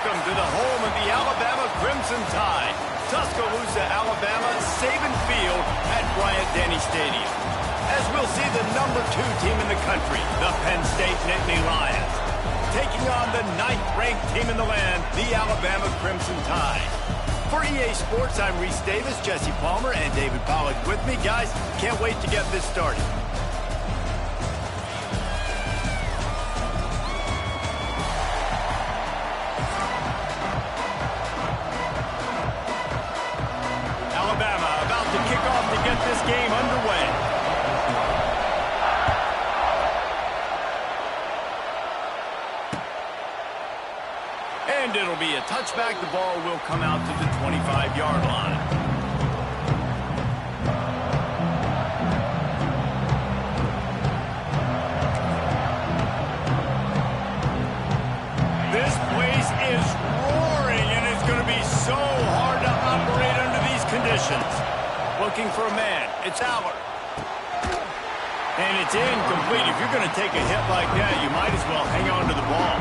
Welcome to the home of the Alabama Crimson Tide. Tuscaloosa, Alabama, Saban Field at Bryant-Denny Stadium. As we'll see the #2 team in the country, the Penn State Nittany Lions, taking on the 9th-ranked team in the land, the Alabama Crimson Tide. For EA Sports, I'm Reese Davis, Jesse Palmer, and David Pollack with me. Guys, can't wait to get this started. Alabama about to kick off to get this game underway. And it'll be a touchback. The ball will come out to the 25-yard line. This place is roaring, and it's going to be so hard to operate under these conditions. Looking for a man. It's Aller. And it's incomplete. If you're going to take a hit like that, you might as well hang on to the ball.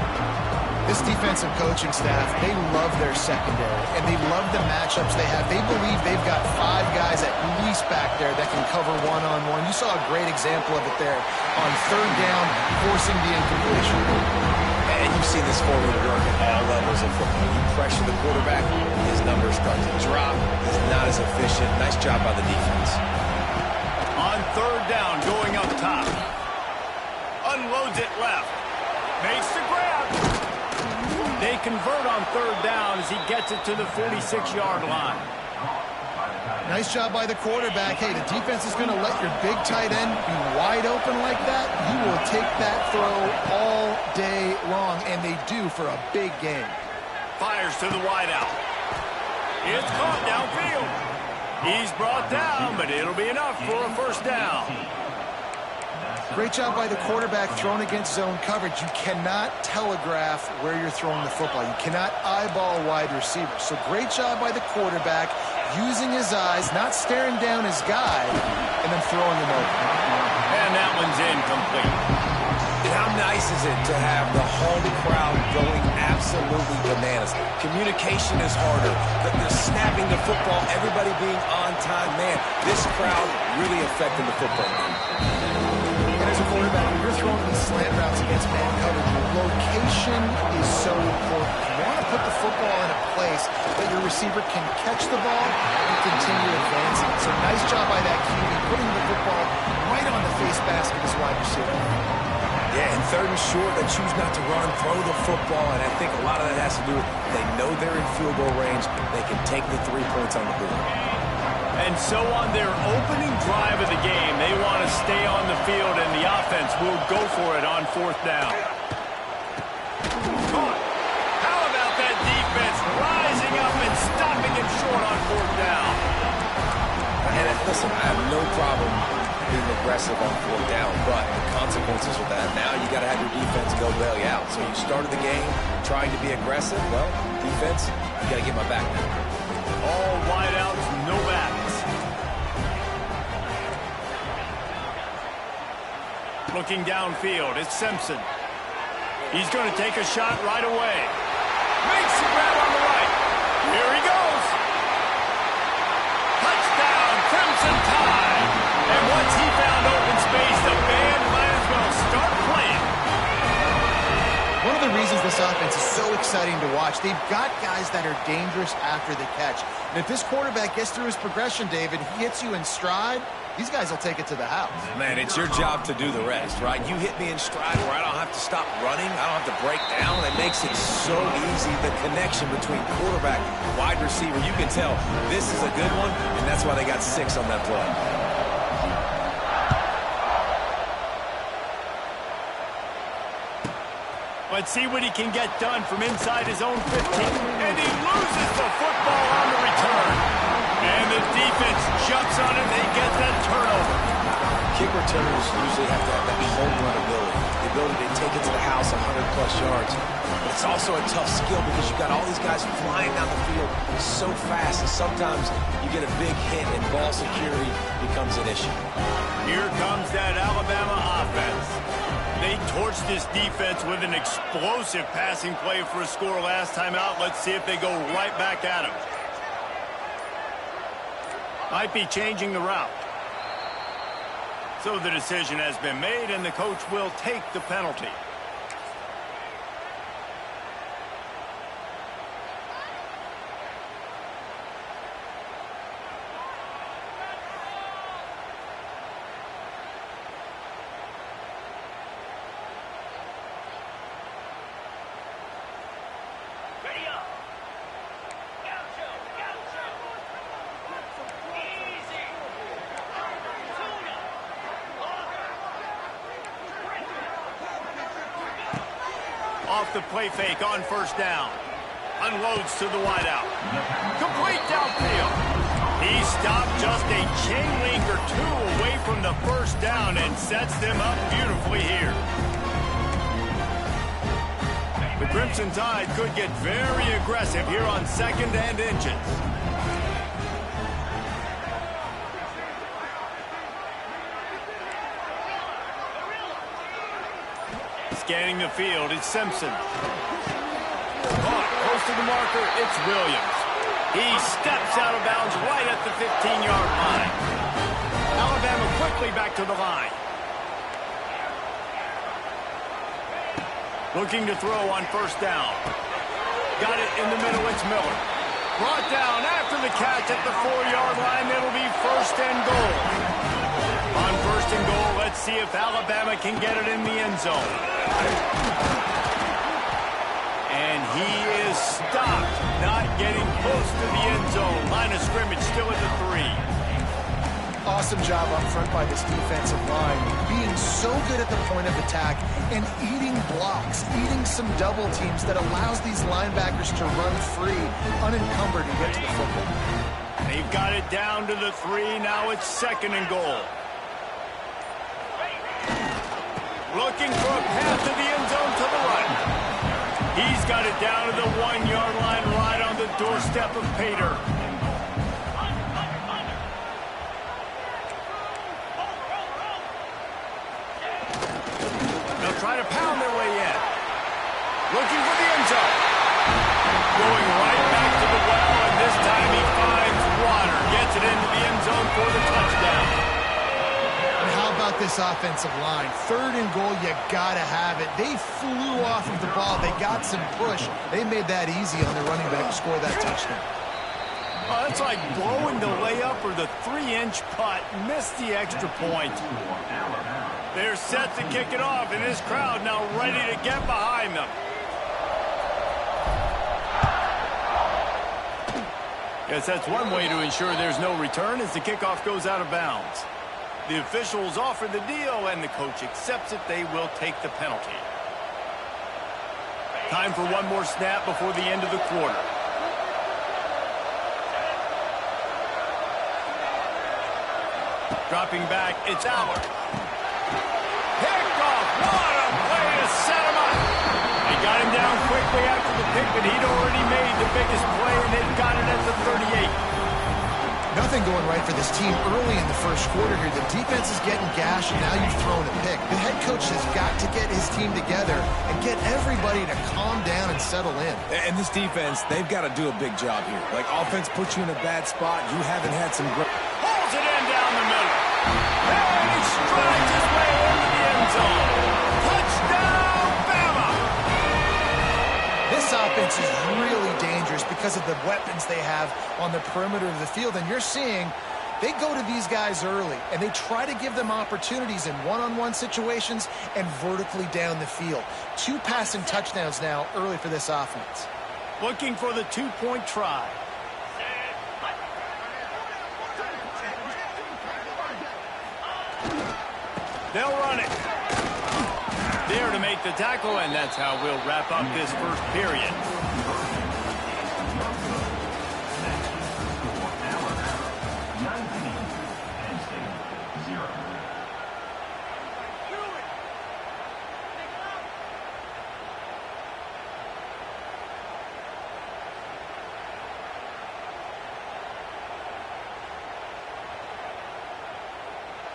This defensive coaching staff, they love their secondary, and they love the matchups they have. They believe they've got 5 guys at least back there that can cover one-on-one. You saw a great example of it there on 3rd down, forcing the incompletion. And you've seen this forward work at all levels of football. You pressure the quarterback, his numbers start to drop. He's not as efficient. Nice job by the defense. On 3rd down, going up top. Unloads it left. Makes the grab. They convert on 3rd down as he gets it to the 46-yard line. Nice job by the quarterback. Hey, the defense is going to let your big tight end be wide open like that. You will take that throw all day long, and they do for a big game. Fires to the wideout. It's caught downfield. He's brought down, but it'll be enough for a 1st down. Great job by the quarterback thrown against zone coverage. You cannot telegraph where you're throwing the football. You cannot eyeball a wide receiver. So great job by the quarterback using his eyes, not staring down his guy, and then throwing him open. And that one's incomplete. How nice is it to have the home crowd going absolutely bananas? Communication is harder. The snapping the football, everybody being on time. Man, this crowd really affecting the football game. And as a quarterback, when you're throwing these slant routes against man coverage, your location is so important. You want to put the football in a place that your receiver can catch the ball and continue advancing. So nice job by that QB, putting the football right on the face mask of his wide receiver. Yeah, and 3rd and short, they choose not to run, throw the football, and I think a lot of that has to do with they know they're in field goal range. They can take the 3 points on the board. And so on their opening drive of the game, they want to stay on the field, and the offense will go for it on 4th down. Caught. How about that defense rising up and stopping him short on 4th down? And listen, I have no problem being aggressive on 4th down, but the consequences of that, now you got to have your defense go bail you out. So you started the game trying to be aggressive. Well, defense, you got to get my back now. All wideouts, no backs. Looking downfield, it's Simpson. He's going to take a shot right away. Makes the grab on the right. Here he goes. Touchdown, Crimson Tide. And once he found open space, the band might as well start playing. One of the reasons this offense is so exciting to watch, they've got guys that are dangerous after the catch. And if this quarterback gets through his progression, David, he hits you in stride, these guys will take it to the house. Man, it's your job to do the rest, right? You hit me in stride where I don't have to stop running. I don't have to break down. It makes it so easy. The connection between quarterback and wide receiver, you can tell this is a good one, and that's why they got 6 on that play. Let's see what he can get done from inside his own 15. And he loses the football on the return. And the defense jumps on it. They get that turnover. Kick returners usually have to have that home run ability. The ability to take it to the house 100-plus yards. But it's also a tough skill because you've got all these guys flying down the field so fast. And sometimes you get a big hit and ball security becomes an issue. Here comes that Alabama offense. They torch torched this defense with an explosive passing play for a score last time out. Let's see if they go right back at him. Might be changing the route. So the decision has been made, and the coach will take the penalty. Off the play fake on first down. Unloads to the wideout. Complete downfield. He stopped just a chain link or two away from the first down and sets them up beautifully here. The Crimson Tide could get very aggressive here on 2nd and inches. Scanning the field, it's Simpson. Caught close to the marker, it's Williams. He steps out of bounds right at the 15-yard line. Alabama quickly back to the line. Looking to throw on first down. Got it in the middle, it's Miller. Brought down after the catch at the 4-yard line. It'll be 1st and goal. On 1st and goal, let's see if Alabama can get it in the end zone. And he is stopped, not getting close to the end zone. Line of scrimmage still at the 3. Awesome job up front by this defensive line, being so good at the point of attack and eating blocks, eating some double teams that allows these linebackers to run free, unencumbered, and get to the football. They've got it down to the 3. Now it's 2nd and goal. Looking for a path to the end zone to the right. He's got it down to the 1-yard line right on the doorstep of Pater. They'll try to pound their way in. Looking for the end zone. Going right back to the well, and this time he finds water. Gets it into the end zone for the touchdown. How about this offensive line? 3rd and goal, you gotta have it. They flew off of the ball. They got some push. They made that easy on the running back to score that touchdown. Oh, that's like blowing the layup or the 3-inch putt. Missed the extra point. They're set to kick it off, and this crowd now ready to get behind them. Yes, that's one way to ensure there's no return as the kickoff goes out of bounds. The officials offer the deal, and the coach accepts it. They will take the penalty. Time for one more snap before the end of the quarter. Dropping back, it's Howard. Picked off. What a play to set him up. They got him down quickly after the pick, but he'd already made the biggest play, and they've got it at the 38. Nothing going right for this team early in the first quarter here. The defense is getting gashed, and now you've thrown a pick. The head coach has got to get his team together and get everybody to calm down and settle in. And this defense, they've got to do a big job here. Like, offense puts you in a bad spot. You haven't had some great... Pulls it in down the middle. And he strides his way into the end zone. Touchdown, Bama! This offense is really dangerous because of the weapons they have on the perimeter of the field. And you're seeing they go to these guys early, and they try to give them opportunities in one-on-one situations and vertically down the field. 2 passing touchdowns now early for this offense. Looking for the 2-point try. They'll run it. There to make the tackle, and that's how we'll wrap up this first period.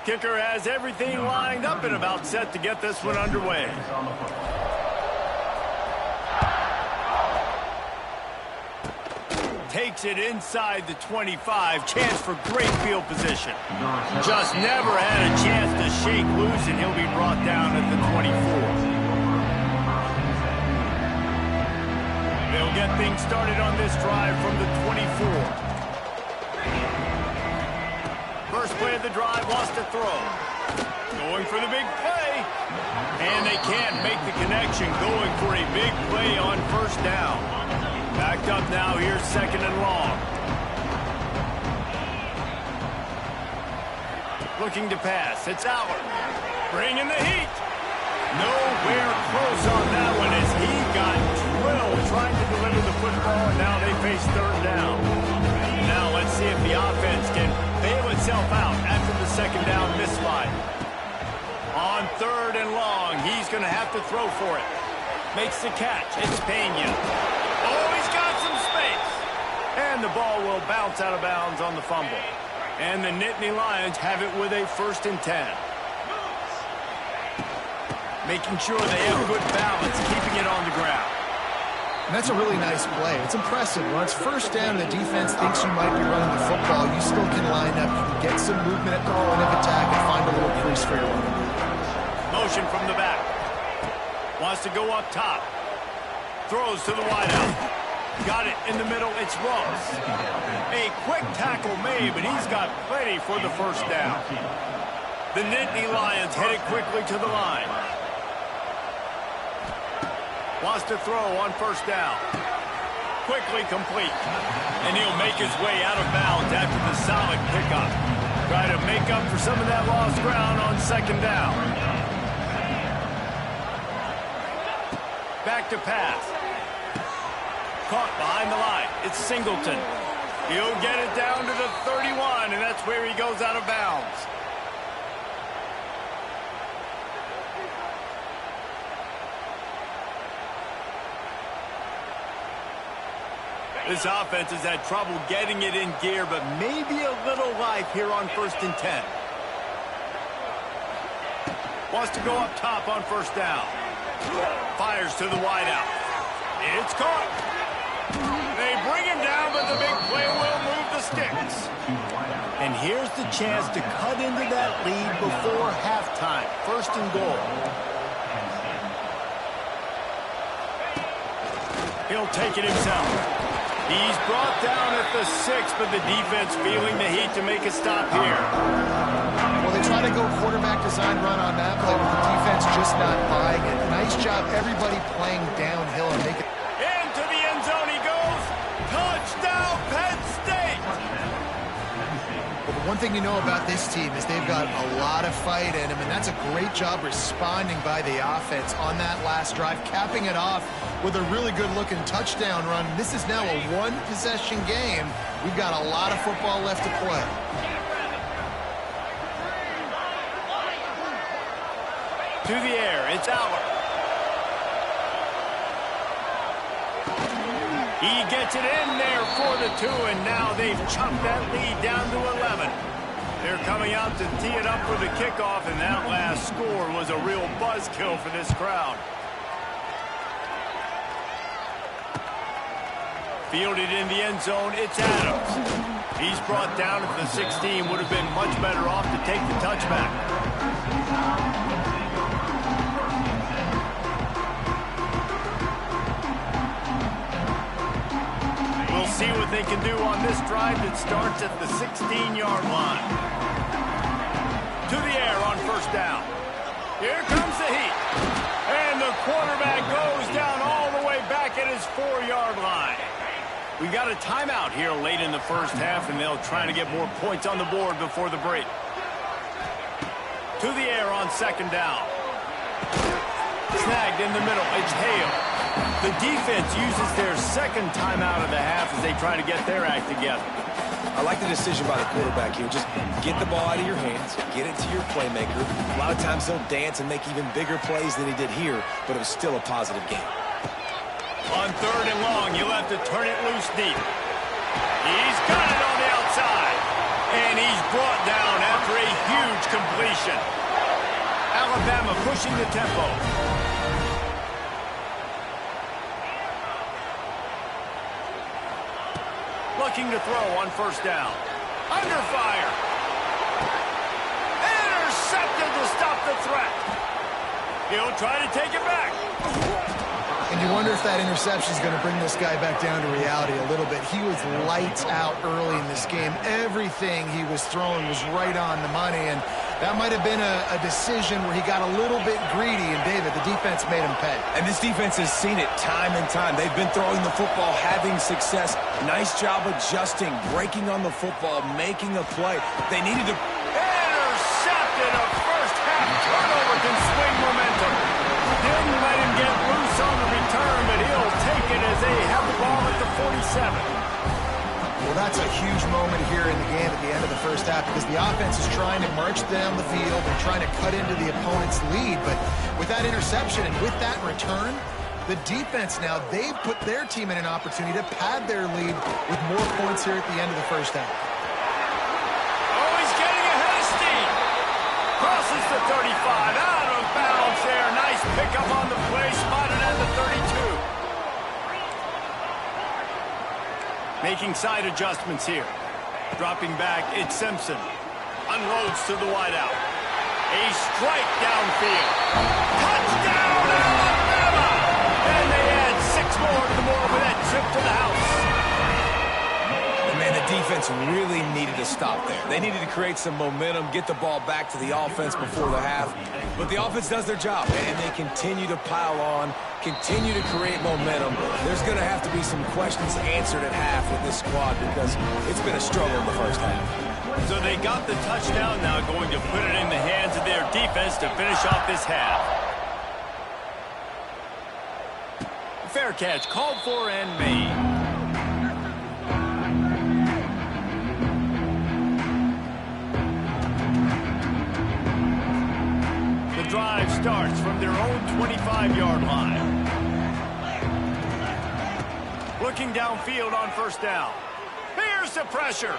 Kicker has everything lined up and about set to get this one underway. Takes it inside the 25. Chance for great field position. Just never had a chance to shake loose, and he'll be brought down at the 24. They'll get things started on this drive from the 24. First play of the drive, wants to throw. Going for the big play. And they can't make the connection, going for a big play on first down. Backed up now, here's second and long. Looking to pass, it's Aller. Bringing the heat. Nowhere close on that one as he got drilled trying to deliver the football, and now they face third down. Now let's see if the offense can bail itself out after the second down misfire. On third and long, he's going to have to throw for it. Makes the catch. It's Pena. Oh, he's got some space. And the ball will bounce out of bounds on the fumble. And the Nittany Lions have it with a 1st and 10. Making sure they have good balance, keeping it on the ground. And that's a really nice play. It's impressive. When it's first down and the defense thinks you might be running the football, you still can line up. You can get some movement at the point of attack and find a little crease for your running. Motion from the back. Wants to go up top. Throws to the wideout. Got it in the middle. It's Ross. A quick tackle made, but he's got plenty for the first down. The Nittany Lions headed quickly to the line. Wants to throw on first down. Quickly complete. And he'll make his way out of bounds after the solid pickup. Try to make up for some of that lost ground on second down. Back to pass. Caught behind the line. It's Singleton. He'll get it down to the 31, and that's where he goes out of bounds. This offense has had trouble getting it in gear, but maybe a little life here on 1st and 10. Wants to go up top on first down. Fires to the wideout. It's caught. They bring him down, but the big play will move the sticks. And here's the chance to cut into that lead before halftime. 1st and goal. He'll take it himself. He's brought down at the 6, but the defense feeling the heat to make a stop here. Well, they try to go quarterback design run on that play, but the defense just not buying it. Nice job, everybody playing downhill and making. Into the end zone he goes. Touchdown, Penn State! Well, the one thing you know about this team is they've got a lot of fight in them, and that's a great job responding by the offense on that last drive, capping it off with a really good-looking touchdown run. This is now a one-possession game. We've got a lot of football left to play. To the air, it's Aller. He gets it in there for the 2, and now they've chopped that lead down to 11. They're coming out to tee it up for the kickoff, and that last score was a real buzzkill for this crowd. Fielded in the end zone, it's Adams. He's brought down at the 16, would have been much better off to take the touchback. We'll see what they can do on this drive that starts at the 16-yard line. To the air on first down. Here comes the heat. And the quarterback goes down all the way back at his 4-yard line. We got a timeout here late in the first half, and they'll try to get more points on the board before the break. To the air on second down. Snagged in the middle. It's Hale. The defense uses their second timeout of the half as they try to get their act together. I like the decision by the quarterback here. Just get the ball out of your hands, get it to your playmaker. A lot of times they'll dance and make even bigger plays than he did here, but it was still a positive game. On third and long, you'll have to turn it loose deep. He's got it on the outside. And he's brought down after a huge completion. Alabama pushing the tempo. Looking to throw on first down. Under fire. Intercepted to stop the threat. He'll try to take it back. And you wonder if that interception is going to bring this guy back down to reality a little bit. He was lights out early in this game. Everything he was throwing was right on the money, and that might have been a decision where he got a little bit greedy, and David, the defense made him pay. And this defense has seen it time and time. They've been throwing the football, having success. Nice job adjusting, breaking on the football, making a play. They needed to... Intercepted. A first-half turnover can swing momentum. Didn't let him get loose on the return, but he'll take it as they have the ball at the 47. Well, that's a huge moment here in the game at the end of the first half because the offense is trying to march down the field and trying to cut into the opponent's lead. But with that interception and with that return, the defense now, they've put their team in an opportunity to pad their lead with more points here at the end of the first half. Oh, he's getting ahead of steam. Crosses the 35, out of bounds there. Nice pickup on the play, spotted at the 32. Making side adjustments here. Dropping back, it's Simpson. Unloads to the wideout. A strike downfield. Touchdown, Alabama! And they add 6 more to the more with that trip to the house. And man, the defense really needed to stop there. They needed to create some momentum, get the ball back to the offense before the half. But the offense does their job, and they continue to pile on, continue to create momentum. There's going to have to be some questions answered at half with this squad because it's been a struggle in the first half. So they got the touchdown, now going to put it in the hands of their defense to finish off this half. Fair catch called for and made. The drive starts from their own 25-yard line. Looking downfield on first down. Here's the pressure.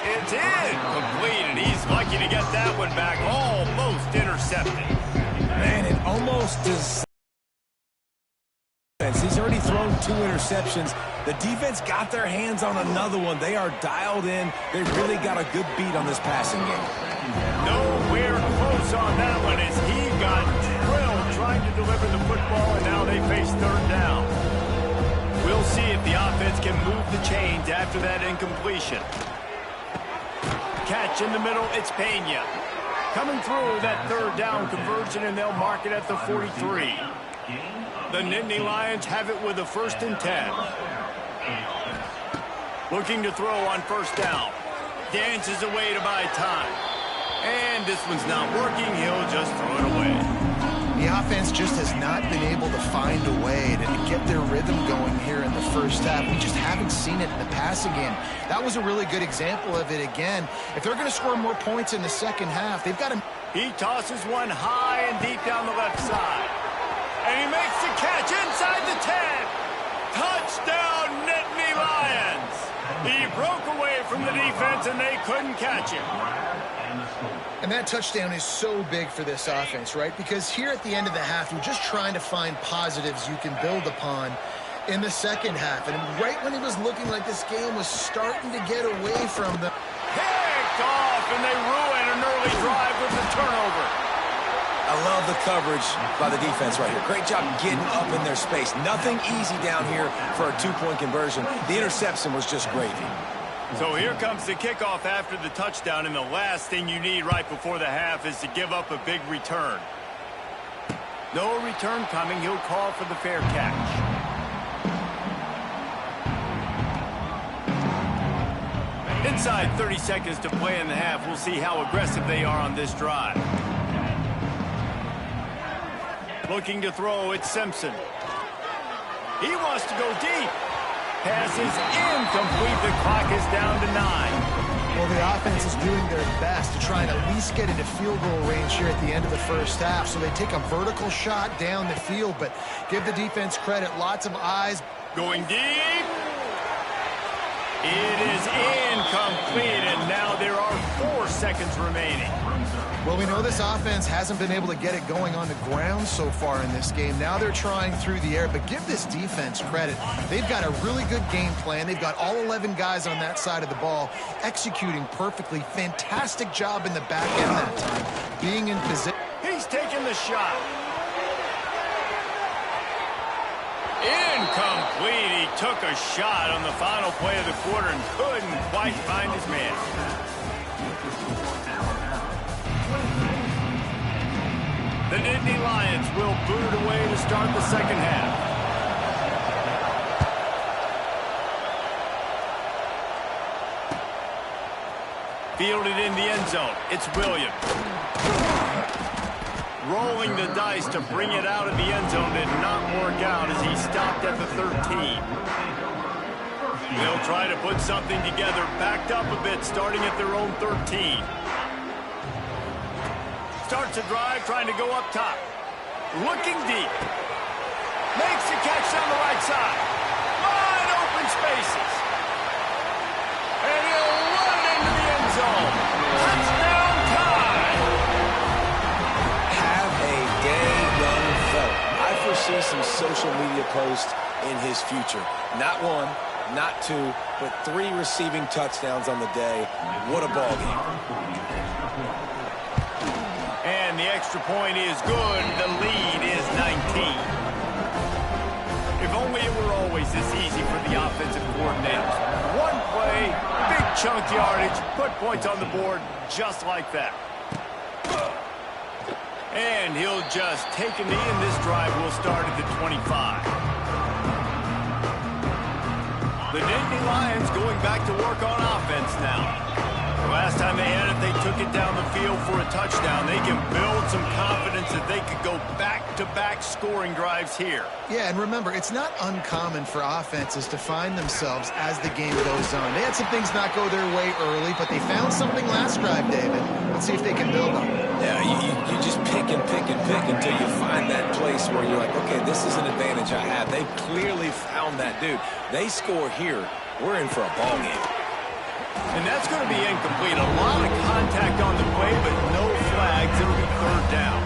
It's in. Complete, and he's lucky to get that one back. Almost intercepted. Man, it almost is. He's already thrown 2 interceptions. The defense got their hands on another one. They are dialed in. They really got a good beat on this passing game. Nowhere close on that one as he got drilled trying to deliver the football, and now they face third down. We'll see if the offense can move the chains after that incompletion. Catch in the middle, it's Pena. Coming through that third down conversion, and they'll mark it at the 43. The Nittany Lions have it with a 1st and 10. Looking to throw on first down. Dances away to buy time. And this one's not working. He'll just throw it away. The offense just has not been able to find a way to get their rhythm going here in the first half. We just haven't seen it in the passing game. That was a really good example of it again. If they're going to score more points in the second half, they've got to... He tosses one high and deep down the left side. And he makes the catch inside the 10. Touchdown, Nittany Lions. He broke away from the defense, and they couldn't catch him. And that touchdown is so big for this offense, right? Because here at the end of the half, you're just trying to find positives you can build upon in the second half. And right when it was looking like this game was starting to get away from them. Picked off, and they ruin an early drive with the turnover. I love the coverage by the defense right here. Great job getting up in their space. Nothing easy down here for a 2-point conversion. The interception was just gravy. So here comes the kickoff after the touchdown, and the last thing you need right before the half is to give up a big return. No return coming. He'll call for the fair catch. Inside 30 seconds to play in the half. We'll see how aggressive they are on this drive. Looking to throw, it's Simpson. He wants to go deep. Pass is incomplete. The clock is down to 9. Well, the offense is doing their best to try and at least get into field goal range here at the end of the first half. So they take a vertical shot down the field, but give the defense credit. Lots of eyes. Going deep. It is Incomplete, and now there are 4 seconds remaining. Well, we know this offense hasn't been able to get it going on the ground so far in this game. Now they're trying through the air, but give this defense credit. They've got a really good game plan. They've got all 11 guys on that side of the ball executing perfectly. Fantastic job in the back end that time, being in position. He's taking the shot. Incomplete. He took a shot on the final play of the quarter and couldn't quite find his man. The Nittany Lions will boot it away to start the second half. Fielded in the end zone. It's Williams. Rolling the dice to bring it out of the end zone did not work out as he stopped at the 13. They'll try to put something together, backed up a bit, starting at their own 13. Starts a drive, trying to go up top. Looking deep. Makes the catch down the right side. Wide open spaces. And he'll run it into the end zone. Touchdown time. Have a day, young fella. I foresee some social media posts in his future. Not 1, not 2, but 3 receiving touchdowns on the day. What a ball game. And the extra point is good. The lead is 19. If only it were always this easy for the offensive coordinators. One play, big chunk yardage, put points on the board just like that. And he'll just take a knee, and this drive will start at the 25. The Nittany Lions going back to work on offense now. Last time they had it, they took it down the field for a touchdown. They can build some confidence that they could go back-to-back scoring drives here. Yeah, and remember, it's not uncommon for offenses to find themselves as the game goes on. They had some things not go their way early, but they found something last drive, David. Let's see if they can build on it. Yeah, you just pick and pick and pick until you find that place where you're like, okay, this is an advantage I have. They've clearly found that, dude. They score here, we're in for a ball game. And that's going to be incomplete. A lot of contact on the play, but no flags. It'll be 3rd down.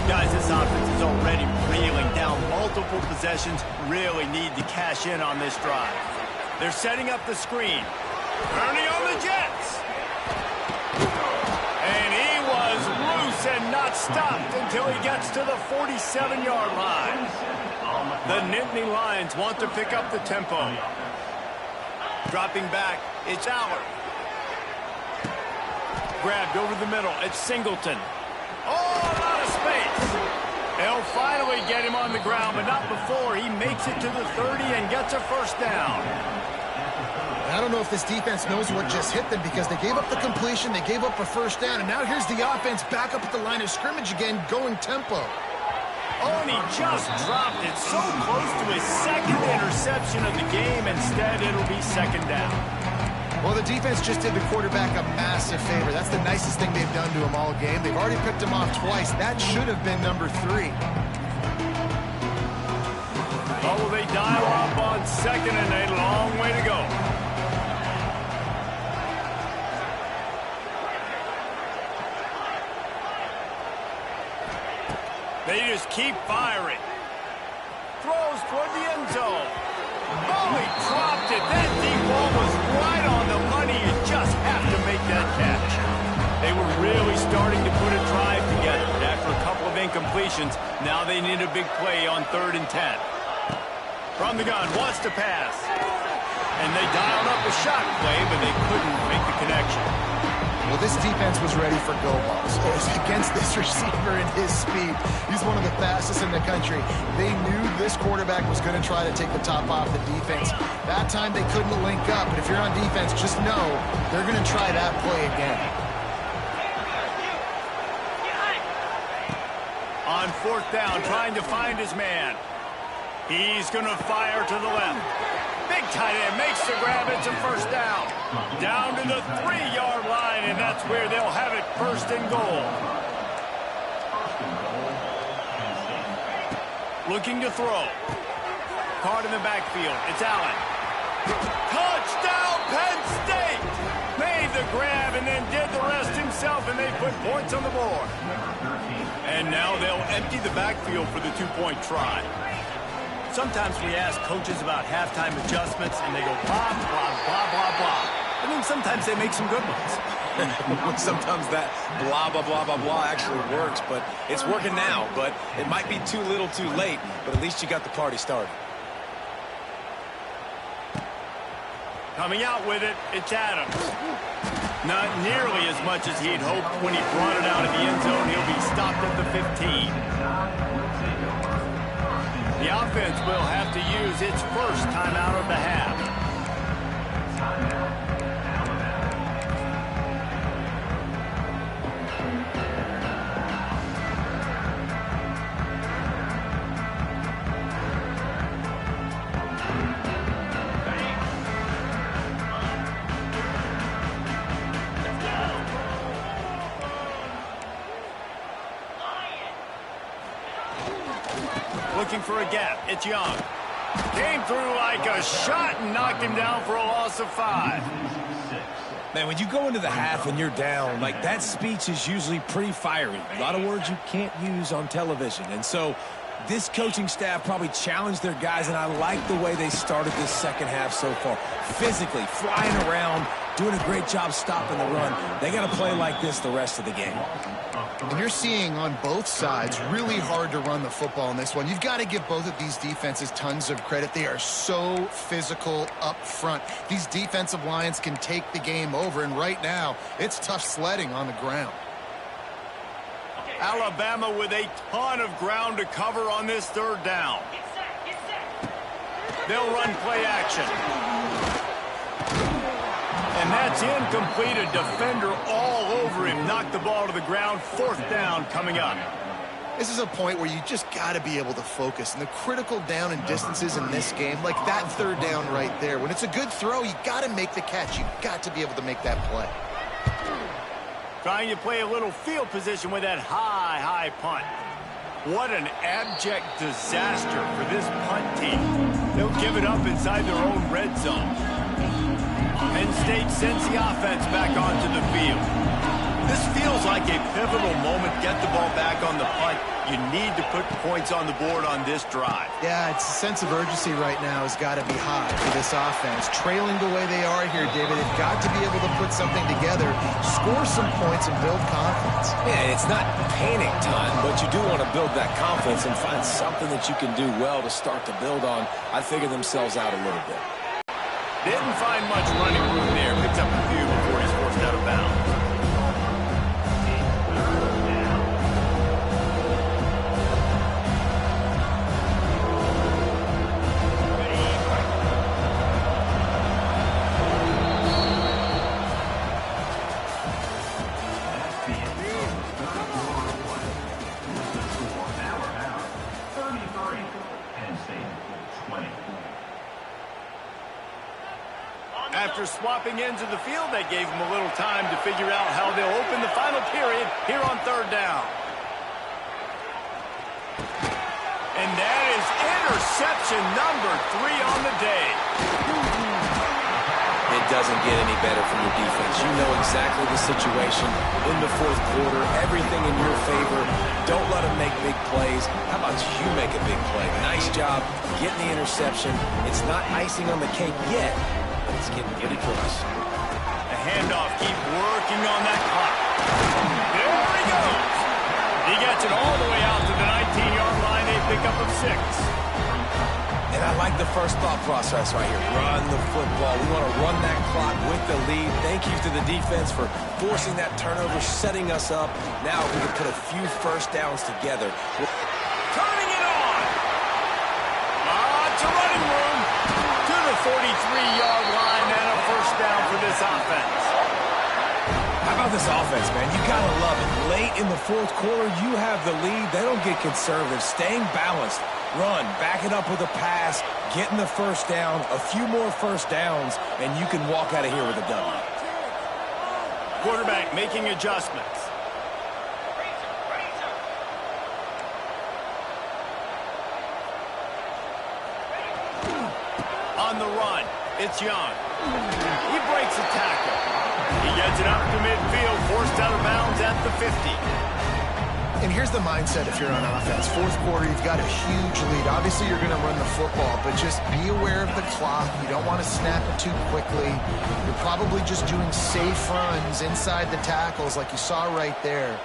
Guys, this offense is already reeling down multiple possessions. Really need to cash in on this drive. They're setting up the screen. Turning on the Jets. And he was loose and not stopped until he gets to the 47-yard line. The Nittany Lions want to pick up the tempo. Dropping back, it's Allen. Grabbed over the middle, it's Singleton. Oh, a lot of space. They'll finally get him on the ground, but not before. He makes it to the 30 and gets a 1st down. I don't know if this defense knows what just hit them because they gave up the completion, they gave up a 1st down, and now here's the offense back up at the line of scrimmage again, going tempo. Oh, and he just dropped it so close to his 2nd interception of the game. Instead, it'll be 2nd down. Well, the defense just did the quarterback a massive favor. That's the nicest thing they've done to him all game. They've already picked him off twice. That should have been number 3. Oh, will they dial up on 2nd and a long way to go. They just keep firing. Throws toward the end zone. Oh, he dropped it. That deep ball was right on the money. You just have to make that catch. They were really starting to put a drive together. After a couple of incompletions, now they need a big play on 3rd and 10. From the gun, wants to pass. And they dialed up a shot play, but they couldn't make the connection. Well, this defense was ready for go balls. Against this receiver and his speed, he's one of the fastest in the country. They knew this quarterback was going to try to take the top off the defense. That time they couldn't link up, but if you're on defense, just know they're going to try that play again. On 4th down, trying to find his man. He's going to fire to the left. Big tight end makes the grab. It's a 1st down. Down to the 3-yard line, and that's where they'll have it 1st and goal. Looking to throw. Caught in the backfield. It's Allen. Touchdown, Penn State! grab and then did the rest himself, and they put points on the board. And now they'll empty the backfield for the two-point try. Sometimes we ask coaches about halftime adjustments, and they go blah, blah, blah, blah, blah. And then sometimes they make some good ones. Sometimes that blah, blah, blah, blah, blah actually works, but it's working now. But it might be too little too late, but at least you got the party started. Coming out with it, it's Adams. Not nearly as much as he'd hoped when he brought it out of the end zone. He'll be stopped at the 15. The offense will have to use its first timeout of the half. Looking for a gap. It's Young. Came through like a shot and knocked him down for a loss of 5. Man, when you go into the half and you're down, like that speech is usually pretty fiery. A lot of words you can't use on television. And so this coaching staff probably challenged their guys, and I like the way they started this second half so far. Physically, flying around, doing a great job stopping the run. They got to play like this the rest of the game. And you're seeing on both sides really hard to run the football in this one. You've got to give both of these defenses tons of credit. They are so physical up front. These defensive lines can take the game over, and right now it's tough sledding on the ground. Alabama with a ton of ground to cover on this third down. They'll run play action. And that's incomplete. A defender all over him. Knocked the ball to the ground. Fourth down coming up. This is a point where you just got to be able to focus. And the critical down and distances in this game, like that third down right there, when it's a good throw, you got to make the catch. You got to be able to make that play. Trying to play a little field position with that high punt. What an abject disaster for this punt team. They'll give it up inside their own red zone. Penn State sends the offense back onto the field. This feels like a pivotal moment. Get the ball back on the punt. You need to put points on the board on this drive. Yeah, it's a sense of urgency right now has got to be high for this offense. Trailing the way they are here, David, they've got to be able to put something together, score some points, and build confidence. Yeah, it's not panic time, but you do want to build that confidence and find something that you can do well to start to build on. I figure themselves out a little bit. Didn't find much running room there. Picked up a few before he's forced out of bounds. After swapping ends of the field, that gave them a little time to figure out how they'll open the final period here on third down. And that is interception number 3 on the day. It doesn't get any better from your defense. You know exactly the situation in the fourth quarter, everything in your favor. Don't let them make big plays. How about you make a big play? Nice job getting the interception. It's not icing on the cake yet. It's getting really close. A handoff, keep working on that clock. There he goes. He gets it all the way out to the 19-yard line, a pickup of 6. And I like the first thought process right here. Run the football. We want to run that clock with the lead. Thank you to the defense for forcing that turnover, setting us up. Now we can put a few first downs together. Turning it on. Lots of running room to the 43-yard line and a first down for this offense. How about this offense, man? You got to love it. Late in the fourth quarter, you have the lead. They don't get conservative. Staying balanced. Run, back it up with a pass, getting the first down, a few more first downs, and you can walk out of here with a W. Quarterback making adjustments. On the run, it's Young. He breaks a tackle. He gets it up to midfield, forced out of bounds at the 50. And here's the mindset if you're on offense. Fourth quarter, you've got a huge lead. Obviously, you're going to run the football, but just be aware of the clock. You don't want to snap it too quickly. You're probably just doing safe runs inside the tackles like you saw right there.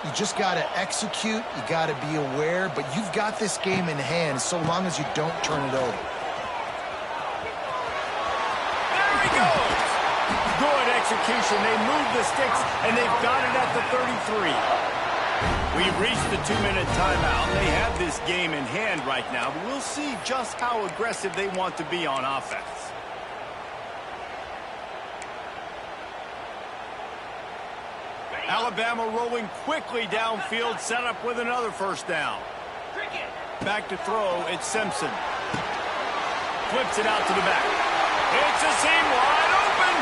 You just got to execute. You got to be aware, but you've got this game in hand so long as you don't turn it over. There he goes. Good execution. They move the sticks, and they've got it at the 33. We've reached the 2-minute timeout. They have this game in hand right now, but we'll see just how aggressive they want to be on offense. Alabama rolling quickly downfield, set up with another first down. Back to throw, it's Simpson. Flips it out to the back. It's a seam wide open.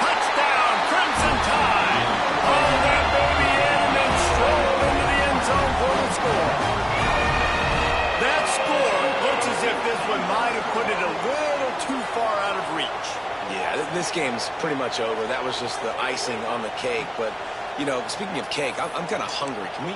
Touchdown, Crimson Tide. Oh, that baby in and then stroll into the end zone for the score. That score looks as if this one might have put it a little too far out of reach. Yeah, this game's pretty much over. That was just the icing on the cake. But, you know, speaking of cake, I'm kind of hungry. Can we